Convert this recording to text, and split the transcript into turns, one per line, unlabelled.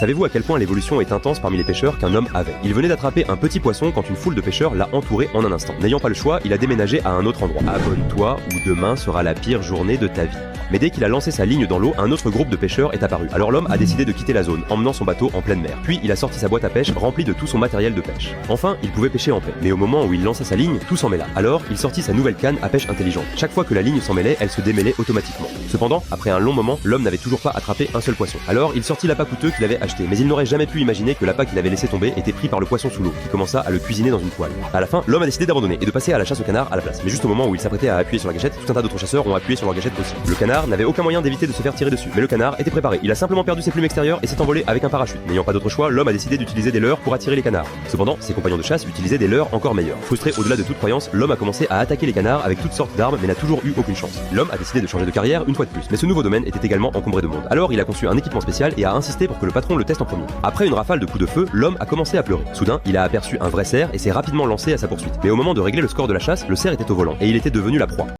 Savez-vous à quel point l'évolution est intense parmi les pêcheurs qu'un homme avait? Il venait d'attraper un petit poisson quand une foule de pêcheurs l'a entouré en un instant. N'ayant pas le choix, il a déménagé à un autre endroit. Abonne-toi ou demain sera la pire journée de ta vie. Mais dès qu'il a lancé sa ligne dans l'eau, un autre groupe de pêcheurs est apparu. Alors l'homme a décidé de quitter la zone, emmenant son bateau en pleine mer. Puis il a sorti sa boîte à pêche remplie de tout son matériel de pêche. Enfin, il pouvait pêcher en paix. Mais au moment où il lança sa ligne, tout s'en mêla. Alors, il sortit sa nouvelle canne à pêche intelligente. Chaque fois que la ligne s'en mêlait, elle se démêlait automatiquement. Cependant, après un long moment, l'homme n'avait toujours pas attrapé un seul poisson. Alors, il sortit l'appât coûteux qu'il avait acheté, mais il n'aurait jamais pu imaginer que l'appât qu'il avait laissé tomber était pris par le poisson sous l'eau, qui commença à le cuisiner dans une poêle. À la fin, l'homme a décidé d'abandonner et de passer à la chasse au canard à la place. Mais juste au moment où il s'apprêtait à appuyer sur la gâchette, tout un tas d'autres chasseurs ont appuyé sur leur gâchette aussi. Le canard n'avait aucun moyen d'éviter de se faire tirer dessus, mais le canard était préparé. Il a simplement perdu ses plumes extérieures et s'est envolé avec un parachute. N'ayant pas d'autre choix, l'homme a décidé d'utiliser des leurres pour attirer les canards. Cependant, ses compagnons de chasse utilisaient des leurres encore meilleurs. Frustré au-delà de toute croyance, l'homme a commencé à attaquer les canards avec toutes sortes d'armes mais n'a toujours eu aucune chance. L'homme a décidé de changer de carrière une fois de plus, mais ce nouveau domaine était également encombré de monde. Alors il a conçu un équipement spécial et a insisté pour que le patron le teste en premier. Après une rafale de coups de feu, l'homme a commencé à pleurer. Soudain, il a aperçu un vrai cerf et s'est rapidement lancé à sa poursuite. Mais au moment de régler le score de la chasse, le cerf était au volant et il était devenu la proie.